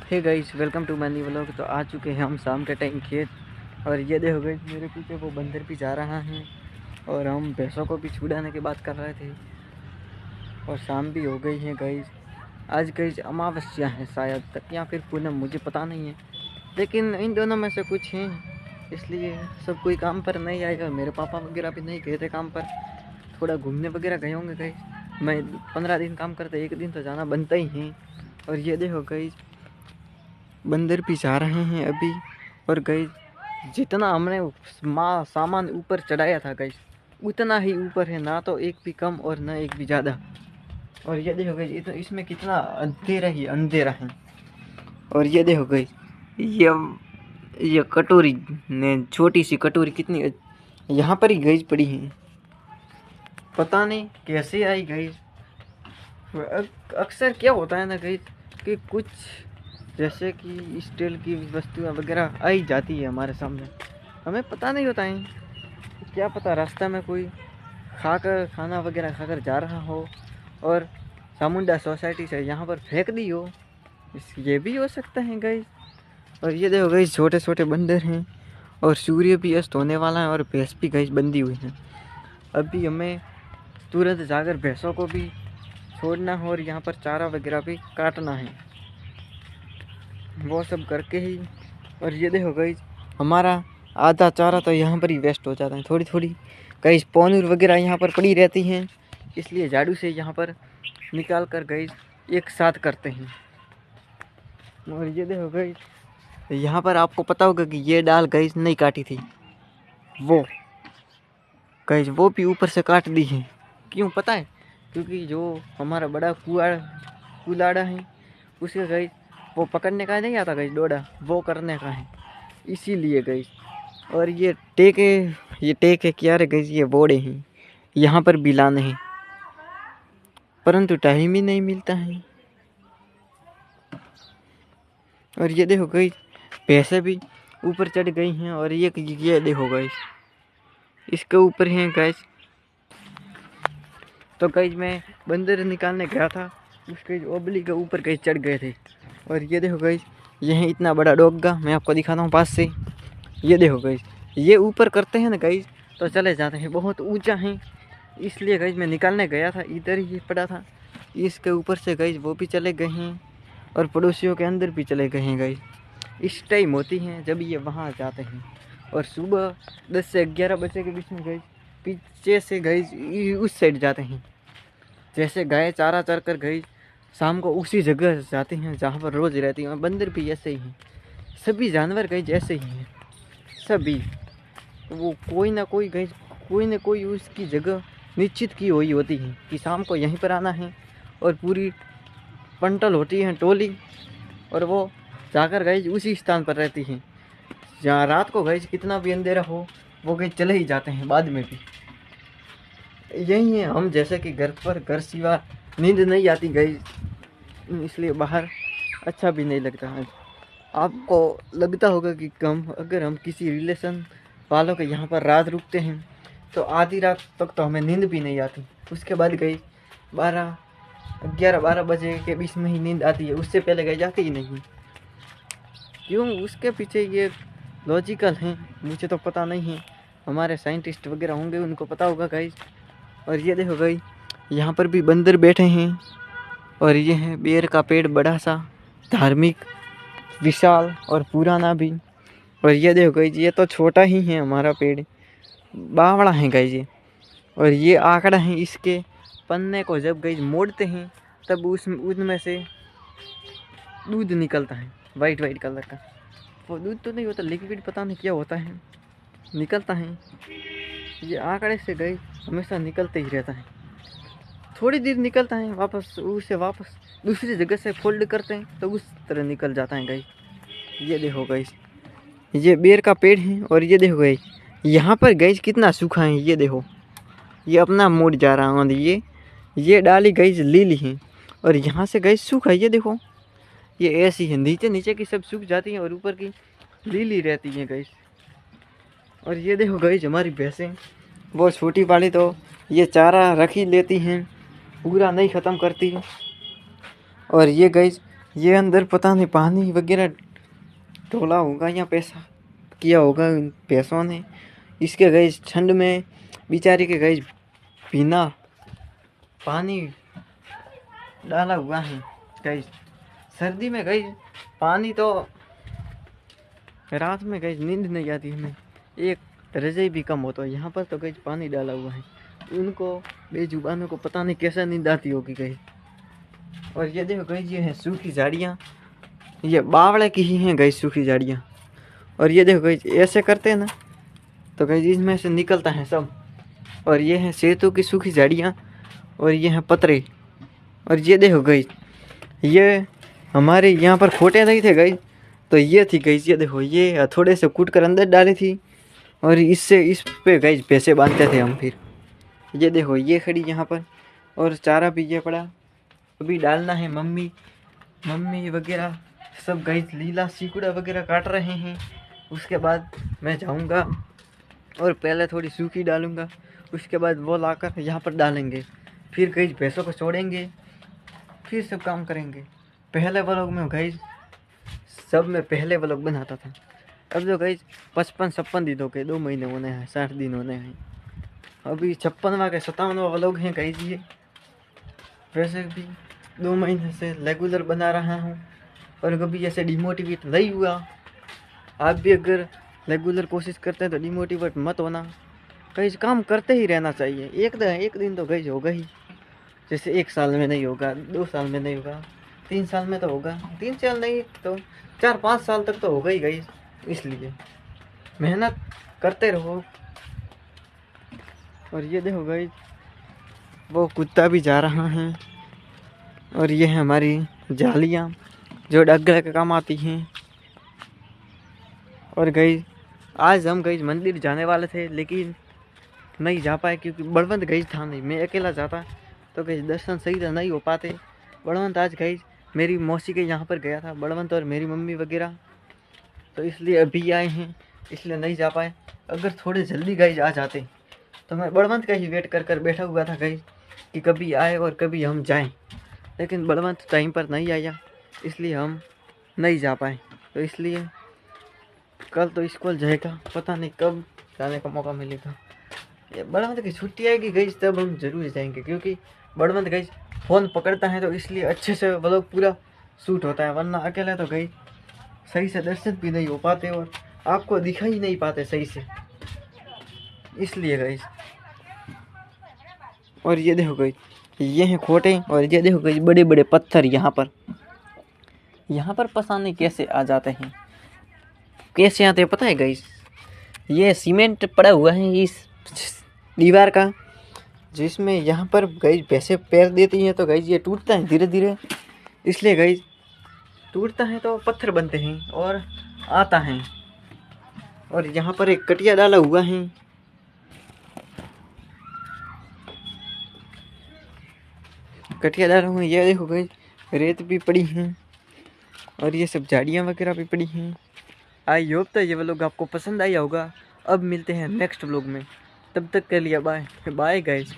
Hey guys, welcome to my new vlog. तो आ चुके हैं हम शाम के टाइम खेत। और ये देखो गाइस, मेरे पीछे वो बंदर भी जा रहा है और हम भैंसों को भी छुड़ाने की बात कर रहे थे। और शाम भी हो गई है गाइस। आज गाइस अमावस्या है शायद तक, या फिर पूनम, मुझे पता नहीं है, लेकिन इन दोनों में से कुछ हैं। इसलिए सब कोई काम पर नहीं आएगा। मेरे पापा वगैरह भी नहीं गए थे काम पर, थोड़ा घूमने वगैरह गए होंगे गाइस। मैं 15 दिन काम करते, एक दिन तो जाना बनता ही है। और ये देखो गाइस, बंदर भी जा रहे हैं अभी। और गई, जितना हमने सामान ऊपर चढ़ाया था गई, उतना ही ऊपर है, ना तो एक भी कम और ना एक भी ज़्यादा। और ये देखो गई, इसमें कितना अंधेरा ही अंधेरा है। और ये देखो गई, ये कटोरी ने, छोटी सी कटोरी कितनी यहाँ पर ही गई पड़ी है, पता नहीं कैसे आई गई। अक्सर क्या होता है ना गई, कि कुछ जैसे कि स्टील की वस्तुएं वगैरह आई जाती है हमारे सामने, हमें पता नहीं होता है। क्या पता रास्ता में कोई खाना वगैरह खाकर जा रहा हो और चामुंडा सोसाइटी से यहाँ पर फेंक दी हो, ये भी हो सकता है गाइस। और ये देखो गाइस, छोटे छोटे बंदर हैं और सूर्य भी अस्त होने वाला है और भैंस भी गाइस बंधी हुई है। अभी हमें तुरंत जाकर भैंसों को भी छोड़ना हो और यहाँ पर चारा वगैरह भी काटना है, वो सब करके ही। और ये देखो गाइस, हमारा आधा चारा तो यहाँ पर ही वेस्ट हो जाता है। थोड़ी थोड़ी कई पौनूर वगैरह यहाँ पर पड़ी रहती हैं, इसलिए झाड़ू से यहाँ पर निकाल कर गाइस एक साथ करते हैं। और ये देखो गाइस, यहाँ पर आपको पता होगा कि ये डाल गाइस नहीं काटी थी, वो गाइस वो भी ऊपर से काट दी है। क्यों पता है? क्योंकि जो हमारा बड़ा कुलाड़ा है, उसके गाइस वो पकड़ने का नहीं आता गाइस, डोडा वो करने का है, इसीलिए गाइस। और ये टेक है क्या रे गाइस, ये बोड़े हैं, यहाँ पर भी लाने हैं, परंतु टाइम ही नहीं मिलता है। और ये देखो गाइस, भैंसे भी ऊपर चढ़ गई हैं। और ये देखो गाइस, इसके ऊपर हैं गाइस। तो गाइस मैं बंदर निकालने गया था, उसके ओबली के ऊपर गाइस चढ़ गए थे। और ये देखो गाइस, ये है इतना बड़ा डोगा, मैं आपको दिखाता हूँ पास से। ये देखो गाइस, ये ऊपर करते हैं ना गाइस तो चले जाते हैं, बहुत ऊंचा है, इसलिए गाइस मैं निकालने गया था, इधर ही पड़ा था। इसके ऊपर से गाइस वो भी चले गए हैं और पड़ोसियों के अंदर भी चले गए हैं गाइस। इस टाइम होती हैं जब ये वहाँ जाते हैं। और सुबह 10 से 11 बजे के बीच में गाइस पीछे से गाइस उस साइड जाते हैं। जैसे गाय चारा चर कर गई, शाम को उसी जगह जाते हैं जहाँ पर रोज़ रहती हैं। बंदर भी ऐसे ही हैं, सभी जानवर गाइस जैसे ही हैं सभी। वो कोई ना कोई उसकी जगह निश्चित की हुई होती है कि शाम को यहीं पर आना है। और पूरी पंटल होती है टोली, और वो जाकर गाइस उसी स्थान पर रहती है जहाँ रात को गाइस कितना भी अंधेरा हो, वो गाइस चले ही जाते हैं बाद में भी। यही है हम जैसे कि घर सिवा नींद नहीं आती गाइस, इसलिए बाहर अच्छा भी नहीं लगता है। आपको लगता होगा कि अगर हम किसी रिलेशन वालों के यहाँ पर रात रुकते हैं तो आधी रात तक तो हमें नींद भी नहीं आती। उसके बाद गई 11-12 बजे के बीच में ही नींद आती है, उससे पहले गई जाती ही नहीं। क्यों? उसके पीछे ये लॉजिकल है, मुझे तो पता नहीं है, हमारे साइंटिस्ट वगैरह होंगे उनको पता होगा गाइस। और ये देखो गाइस, यहाँ पर भी बंदर बैठे हैं। और ये है बेर का पेड़, बड़ा सा, धार्मिक, विशाल और पुराना भी। और ये देखो गाइस, ये तो छोटा ही है हमारा पेड़, बावड़ा है गाइस ये। और ये आंकड़ा है, इसके पन्ने को जब गाइस मोड़ते हैं तब उनमें से दूध निकलता है, वाइट वाइट कलर का। वो दूध तो नहीं होता, लिक्विड पता नहीं क्या होता है, निकलता है। ये आंकड़े से गाइस हमेशा निकलते ही रहता है, थोड़ी देर निकलता है, वापस दूसरी जगह से फोल्ड करते हैं तो उस तरह निकल जाता है गाइस। ये देखो गाइस, ये बेर का पेड़ है। और ये देखो गाइस, यहाँ पर गाइस कितना सूखा है, ये देखो, ये अपना मोड़ जा रहा है। और ये डाली गाइस लीली है और यहाँ से गाइस सूखा है, ये देखो, ये ऐसी है, नीचे की सब सूख जाती हैं और ऊपर की लीली रहती है गाइस। और ये देखो गाइस, हमारी भैंसें वो छोटी वाली तो ये चारा रख ही लेती हैं, पूरा नहीं ख़त्म करती। और ये गाइस ये अंदर पता नहीं पानी वगैरह डोला होगा या पैसा किया होगा इन पैसों ने। इसके गए ठंड में बेचारे के गए बिना पानी डाला हुआ है। गई सर्दी में गई पानी तो रात में गई नींद नहीं आती हमें, एक रजाई भी कम होता है। यहाँ पर तो गई पानी डाला हुआ है, उनको बेजुबानों को पता नहीं कैसे नींद आती होगी गई। और ये देखो गई ये है सूखी झाड़ियाँ, ये बावड़े की ही हैं गई सूखी झाड़ियाँ। और ये देखो गई ऐसे करते हैं ना तो गई इसमें से निकलता है सब। और ये है सेतु की सूखी झाड़ियाँ और ये हैं पतरे। और ये देखो गई ये हमारे यहाँ पर खोटे नहीं थे गई, तो ये थी गई, ये देखो ये थोड़े से कूट कर अंदर डाली थी और इससे इस पे गई पैसे बांधते थे हम। फिर ये देखो ये खड़ी यहाँ पर और चारा भी ये पड़ा, अभी डालना है। मम्मी वगैरह सब गई लीला सिकुड़ा वगैरह काट रहे हैं। उसके बाद मैं जाऊँगा और पहले थोड़ी सूखी डालूँगा, उसके बाद वो लाकर यहाँ पर डालेंगे। फिर गई भैंसों को छोड़ेंगे, फिर सब काम करेंगे। पहले व्लॉग में गई सब में पहले व्लॉग बनाता था, अब तो गई 55-56 दिनों के 2 महीने होने हैं, 60 दिन होने हैं। अभी 56वां के 57वां व्लॉग हैं गई ये। वैसे भी 2 महीने से रेगुलर बना रहा हूँ और कभी ऐसे डिमोटिवेट नहीं हुआ। आप भी अगर रेगुलर कोशिश करते हैं तो डिमोटिवेट मत होना, कहीं काम करते ही रहना चाहिए। एक दिन तो गई होगा ही, जैसे 1 साल में नहीं होगा, 2 साल में नहीं होगा, 3 साल में तो होगा, 3 साल नहीं तो 4-5 साल तक तो होगा ही गई। इसलिए मेहनत करते रहो। और ये देखो गई वो कुत्ता भी जा रहा है। और ये है हमारी जालियाँ जो डगले के काम आती हैं। और गई आज हम गई मंदिर जाने वाले थे लेकिन नहीं जा पाए क्योंकि बलवंत गई था नहीं, मैं अकेला जाता तो गई दर्शन सही से नहीं हो पाते। बलवंत आज गई मेरी मौसी के यहाँ पर गया था, बलवंत और मेरी मम्मी वगैरह, तो इसलिए अभी आए हैं, इसलिए नहीं जा पाए। अगर थोड़े जल्दी गई आ जाते तो मैं बलवंत का ही वेट कर कर बैठा हुआ था गई कि कभी आए और कभी हम जाएं, लेकिन बलवंत टाइम पर नहीं आया इसलिए हम नहीं जा पाए। तो इसलिए कल तो स्कूल जाएगा, पता नहीं कब जाने का मौका मिलेगा। ये बलवंत की छुट्टी आएगी गई तब हम जरूर जाएंगे, क्योंकि बलवंत गई फ़ोन पकड़ता है तो इसलिए अच्छे से व्लॉग पूरा शूट होता है, वरना अकेले तो गई सही से दर्शन भी नहीं हो पाते और आपको दिखा ही नहीं पाते सही से, इसलिए गई। और ये देखो गई ये हैं खोटे और ये देखो गई बड़े बड़े पत्थर यहाँ पर पता नहीं कैसे आ जाते हैं, कैसे आते हैं पता है गई। ये सीमेंट पड़ा हुआ है इस दीवार का, जिसमें यहाँ पर गई पैसे पैर देती हैं तो गई ये टूटता है धीरे धीरे, इसलिए गई टूटता है तो पत्थर बनते हैं और आता है। और यहाँ पर एक कटिया डाला हुआ है, कटिया डाला हुआ है। ये देखो गई रेत भी पड़ी है और ये सब झाड़ियाँ वगैरह भी पड़ी हैं। आई होप तो ये व्लॉग आपको पसंद आया होगा। अब मिलते हैं नेक्स्ट व्लॉग में, तब तक के लिए बाय बाय गाइस।